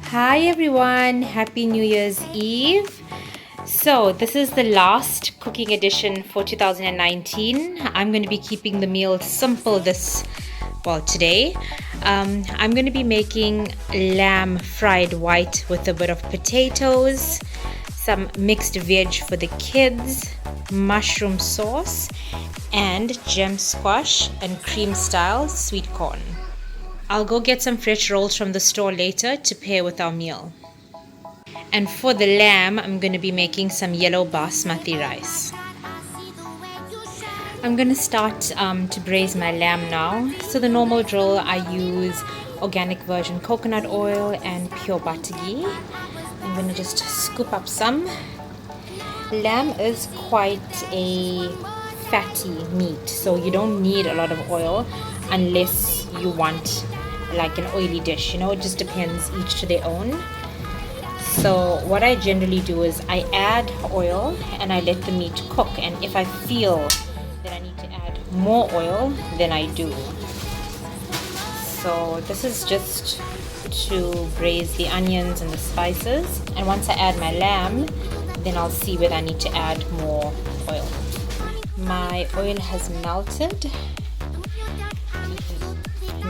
Hi everyone, happy New Year's Eve. So this is the last cooking edition for 2019. I'm going to be keeping the meal simple today. I'm going to be making lamb fried white with a bit of potatoes, some mixed veg for the kids, mushroom sauce, and gem squash and cream style sweet corn. I'll go get some fresh rolls from the store later to pair with our meal. And for the lamb, I'm going to be making some yellow basmati rice. I'm going to start to braise my lamb now. So the normal drill, I use organic virgin coconut oil and pure butter ghee. I'm going to just scoop up some. Lamb is quite a fatty meat, so you don't need a lot of oil unless you want like an oily dish. It just depends, each to their own. So what I generally do is I add oil and I let the meat cook, and if I feel that I need to add more oil, then I do. So this is just to braise the onions and the spices, and once I add my lamb, then I'll see whether I need to add more oil. My oil has melted.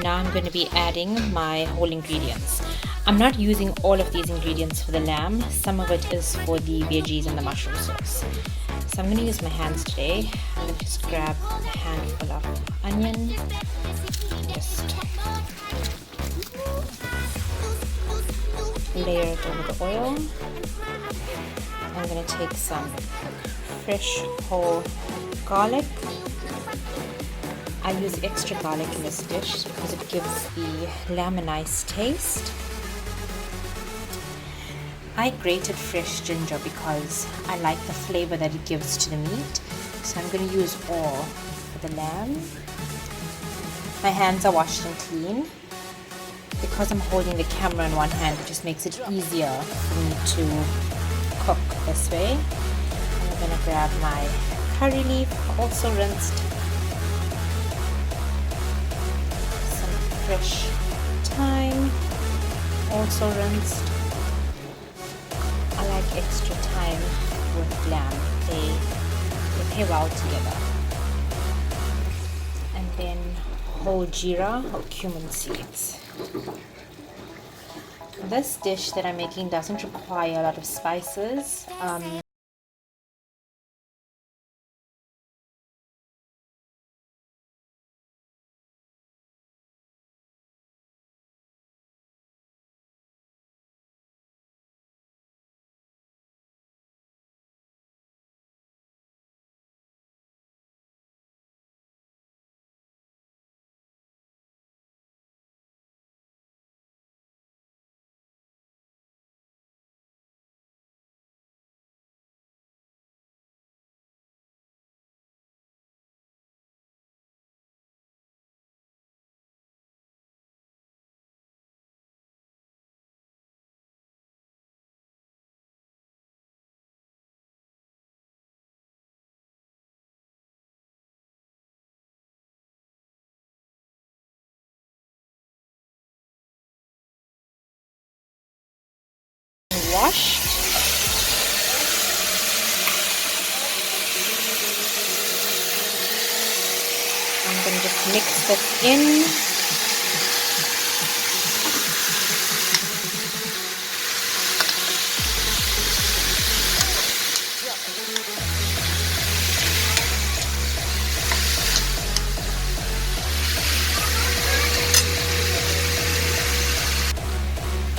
Now I'm going to be adding my whole ingredients. I'm not using all of these ingredients for the lamb. Some of it is for the veggies and the mushroom sauce. So I'm going to use my hands today. I'm going to just grab a handful of onion. Just layer it over the oil. I'm going to take some fresh whole garlic. I use extra garlic in this dish because it gives the lamb a nice taste. I grated fresh ginger because I like the flavor that it gives to the meat. So I'm going to use all for the lamb. My hands are washed and clean. Because I'm holding the camera in one hand, it just makes it easier for me to cook this way. I'm going to grab my curry leaf, also rinsed. Fresh thyme, also rinsed. I like extra thyme with lamb. They pair well together. And then whole jeera or cumin seeds. This dish that I'm making doesn't require a lot of spices. Washed. I'm going to just mix this in.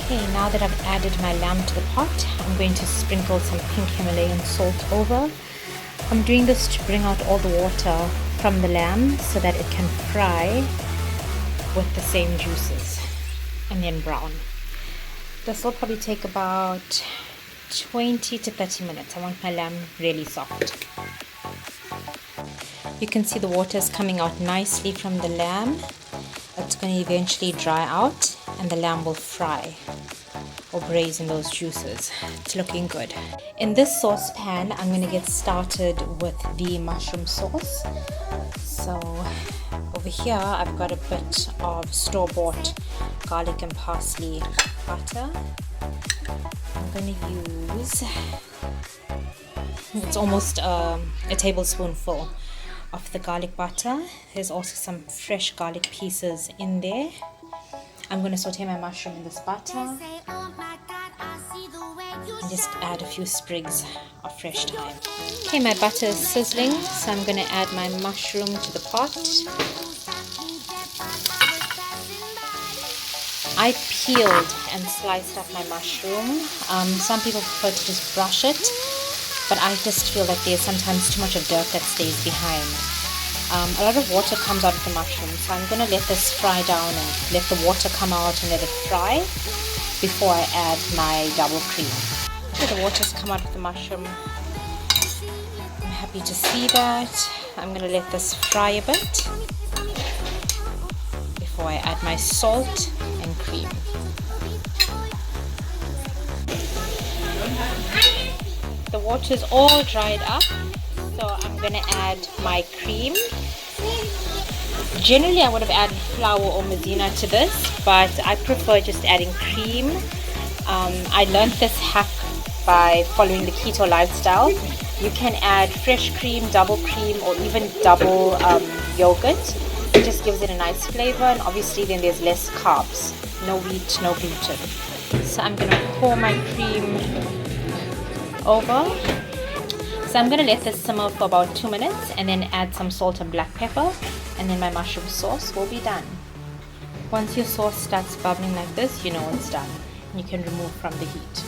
Okay, now that I've added my lamb to the pot, I'm going to sprinkle some pink Himalayan salt over. I'm doing this to bring out all the water from the lamb so that it can fry with the same juices and then brown. This will probably take about 20 to 30 minutes. I want my lamb really soft. You can see the water is coming out nicely from the lamb. It's going to eventually dry out and the lamb will fry or braise in those juices. It's looking good. In this saucepan, I'm going to get started with the mushroom sauce. So over over here I've got a bit of store-bought garlic and parsley butter. I'm going to use, it's almost a tablespoonful of the garlic butter. There's also some fresh garlic pieces in there. I'm going to saute my mushroom in this butter and just add a few sprigs of fresh thyme. Okay, my butter is sizzling, so I'm going to add my mushroom to the pot. I peeled and sliced up my mushroom. Some people prefer to just brush it, but I just feel that there's sometimes too much of dirt that stays behind. A lot of water comes out of the mushroom, so I'm going to let this fry down and let the water come out and let it fry before I add my double cream. Okay, the water's come out of the mushroom. I'm happy to see that. I'm going to let this fry a bit before I add my salt and cream. The water's all dried up, so I'm going to add my cream. Generally I would have added flour or maizena to this, but I prefer just adding cream. I learned this hack by following the keto lifestyle. You can add fresh cream, double cream, or even double yogurt. It just gives it a nice flavor, and obviously then there's less carbs, no wheat, no gluten. So I'm going to pour my cream over. So I'm going to let this simmer for about 2 minutes and then add some salt and black pepper, and then my mushroom sauce will be done. Once your sauce starts bubbling like this, you know it's done. You can remove from the heat.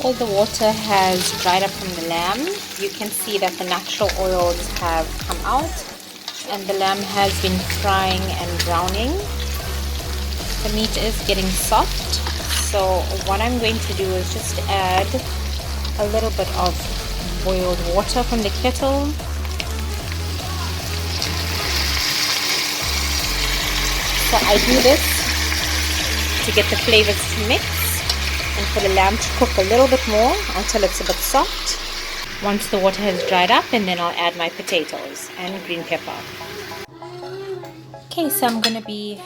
All the water has dried up from the lamb. You can see that the natural oils have come out and the lamb has been frying and browning. The meat is getting soft, so what I'm going to do is just add a little bit of boiled water from the kettle. So I do this to get the flavors to mix and for the lamb to cook a little bit more until it's a bit soft. Once the water has dried up, and then I'll add my potatoes and green pepper. Okay, so I'm going to be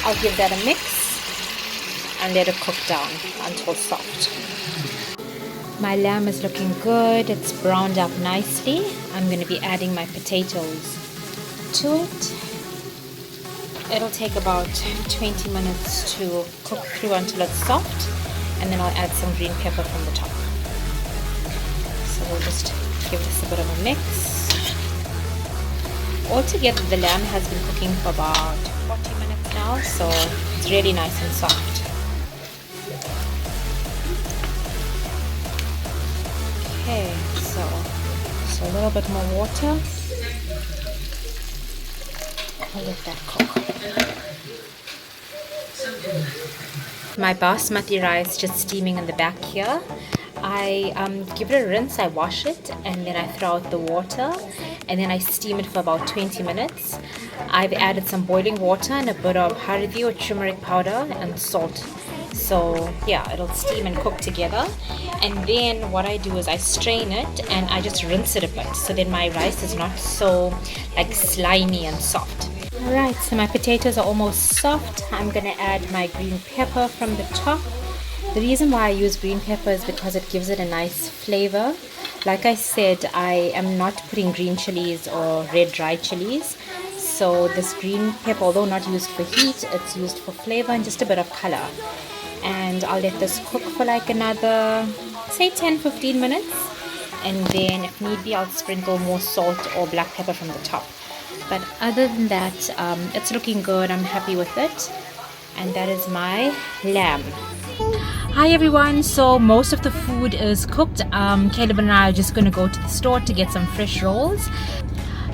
I'll give that a mix and let it cook down until soft. My lamb is looking good. It's browned up nicely. I'm going to be adding my potatoes to it. It'll take about 20 minutes to cook through until it's soft, and then I'll add some green pepper from the top. So we'll just give this a bit of a mix. Altogether the lamb has been cooking for about 40 minutes now, so it's really nice and soft. Okay, so a little bit more water. I'll let that cook. My basmati rice just steaming in the back here. I give it a rinse, I wash it, and then I throw out the water, and then I steam it for about 20 minutes. I've added some boiling water and a bit of hardi or turmeric powder and salt. So yeah, it'll steam and cook together. And then what I do is I strain it and I just rinse it a bit, so then my rice is not so like slimy and soft. Alright, so my potatoes are almost soft. I'm gonna add my green pepper from the top. The reason why I use green pepper is because it gives it a nice flavor. Like I said, I am not putting green chilies or red dry chilies, So this green pepper, although not used for heat, it's used for flavor and just a bit of color. And I'll let this cook for like another, say 10-15 minutes. And then if need be, I'll sprinkle more salt or black pepper from the top. But other than that, it's looking good. I'm happy with it. And that is my lamb. Hi everyone, so most of the food is cooked. Caleb and I are just going to go to the store to get some fresh rolls.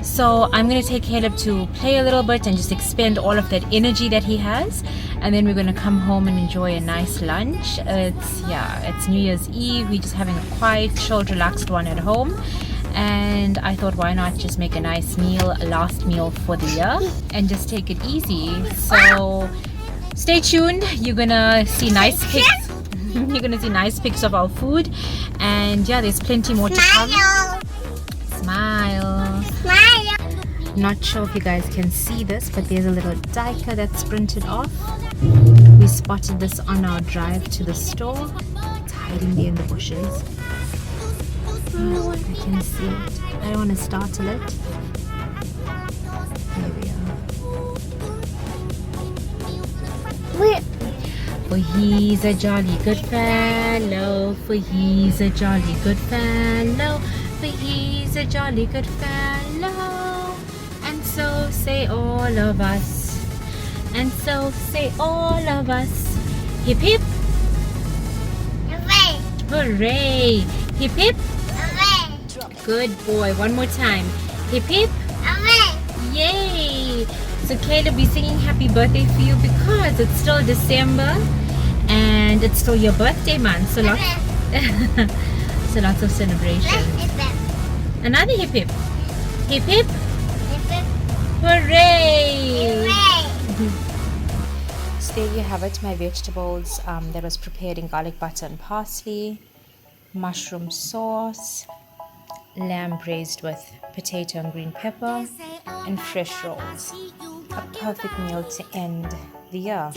So I'm going to take Caleb to play a little bit and just expend all of that energy that he has. And then we're going to come home and enjoy a nice lunch. It's New Year's Eve. We're just having a quiet, chilled, relaxed one at home. And I thought, why not just make a nice meal, a last meal for the year, and just take it easy. So stay tuned. You're going to see nice pics. You're going to see nice pics of our food. And yeah, there's plenty more to come. Smile. Smile. Not sure if you guys can see this, but there's a little diaper that's printed off. We spotted this on our drive to the store. It's hiding there in the bushes. Oh, I can see it. I don't want to startle it. There we are. For he's a jolly good fellow. For he's a jolly good fellow. For he's a jolly good fellow. And so say all of us. And so say all of us. Hip hip. Hooray. Hooray. Hip hip. Hooray. Good boy. One more time. Hip hip. Hooray. Yay. So Caleb, we're singing happy birthday for you because it's still December and it's still your birthday month. So lots, so lots of celebrations. Another hip hip. Hip hip. Hip hip. Hooray. Hooray. So there you have it, my vegetables that was prepared in garlic butter and parsley, mushroom sauce, lamb braised with potato and green pepper, and fresh rolls. A perfect meal to end the year.